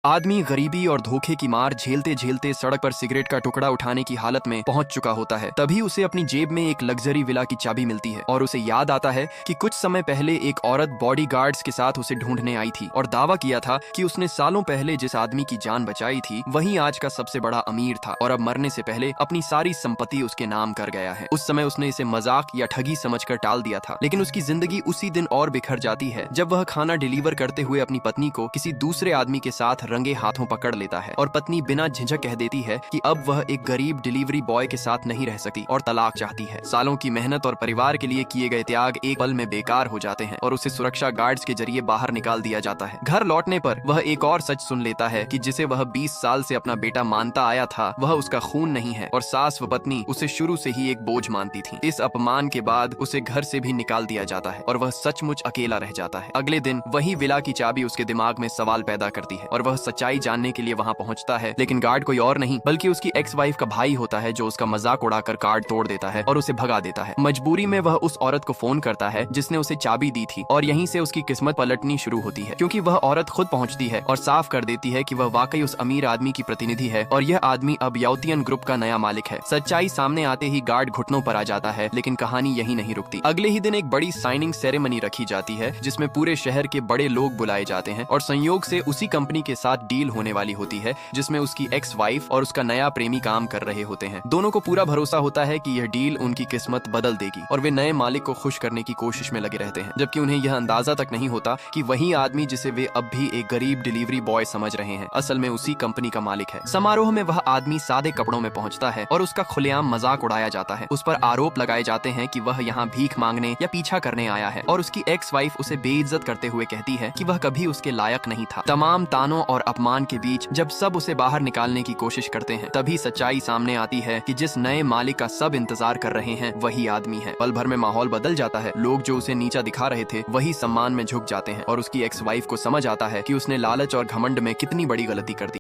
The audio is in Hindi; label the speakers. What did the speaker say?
Speaker 1: आदमी गरीबी और धोखे की मार झेलते झेलते सड़क पर सिगरेट का टुकड़ा उठाने की हालत में पहुंच चुका होता है। तभी उसे अपनी जेब में एक लग्जरी विला की चाबी मिलती है और उसे याद आता है कि कुछ समय पहले एक औरत बॉडीगार्ड्स के साथ उसे ढूंढने आई थी और दावा किया था कि उसने सालों पहले जिस आदमी की जान बचाई थी वही आज का सबसे बड़ा अमीर था और अब मरने से पहले अपनी सारी संपत्ति उसके नाम कर गया है। उस समय उसने इसे मजाक या ठगी समझकर टाल दिया था, लेकिन उसकी जिंदगी उसी दिन और बिखर जाती है जब वह खाना डिलीवर करते हुए अपनी पत्नी को किसी दूसरे आदमी के साथ रंगे हाथों पकड़ लेता है और पत्नी बिना झिझक कह देती है कि अब वह एक गरीब डिलीवरी बॉय के साथ नहीं रह सकती और तलाक चाहती है। सालों की मेहनत और परिवार के लिए किए गए त्याग एक पल में बेकार हो जाते हैं और उसे सुरक्षा गार्ड्स के जरिए बाहर निकाल दिया जाता है। घर लौटने पर वह एक और सच सुन लेता है कि जिसे वह 20 साल से अपना बेटा मानता आया था वह उसका खून नहीं है और सास व पत्नी उसे शुरू से ही एक बोझ मानती थी। इस अपमान के बाद उसे घर से भी निकाल दिया जाता है और वह सचमुच अकेला रह जाता है। अगले दिन वही विला की चाबी उसके दिमाग में सवाल पैदा करती है और वह सच्चाई जानने के लिए वहां पहुंचता है, लेकिन गार्ड कोई और नहीं बल्कि उसकी एक्स वाइफ का भाई होता है जो उसका मजाक उड़ाकर कार्ड तोड़ देता है और उसे भगा देता है। मजबूरी में वह उस औरत को फोन करता है जिसने उसे चाबी दी थी और यहीं से उसकी किस्मत पलटनी शुरू होती है, क्योंकि वह औरत खुद पहुंचती है और साफ कर देती है कि वह वाकई उस अमीर आदमी की प्रतिनिधि है और यह आदमी अब याउतियन ग्रुप का नया मालिक है। सच्चाई सामने आते ही गार्ड घुटनों पर आ जाता है, लेकिन कहानी यही नहीं रुकती। अगले ही दिन एक बड़ी साइनिंग सेरेमनी रखी जाती है जिसमें पूरे शहर के बड़े लोग बुलाए जाते हैं और संयोग से उसी कंपनी के साथ डील होने वाली होती है जिसमें उसकी एक्स वाइफ और उसका नया प्रेमी काम कर रहे होते हैं। दोनों को पूरा भरोसा होता है कि यह डील उनकी किस्मत बदल देगी और वे नए मालिक को खुश करने की कोशिश में लगे रहते हैं, जबकि उन्हें यह अंदाजा तक नहीं होता कि वही आदमी जिसे वे अब भी एक गरीब डिलीवरी बॉय समझ रहे हैं असल में उसी कंपनी का मालिक है। समारोह में वह आदमी सादे कपड़ों में पहुंचता है और उसका खुलेआम मजाक उड़ाया जाता है। उस पर आरोप लगाए जाते हैं कि वह यहाँ भीख मांगने या पीछा करने आया है और उसकी एक्स वाइफ उसे बेइज्जत करते हुए कहती है कि वह कभी उसके लायक नहीं था। तमाम तानों और अपमान के बीच जब सब उसे बाहर निकालने की कोशिश करते हैं तभी सच्चाई सामने आती है कि जिस नए मालिक का सब इंतजार कर रहे हैं वही आदमी है। पल भर में माहौल बदल जाता है। लोग जो उसे नीचा दिखा रहे थे वही सम्मान में झुक जाते हैं और उसकी एक्स वाइफ को समझ आता है कि उसने लालच और घमंड में कितनी बड़ी गलती कर दी।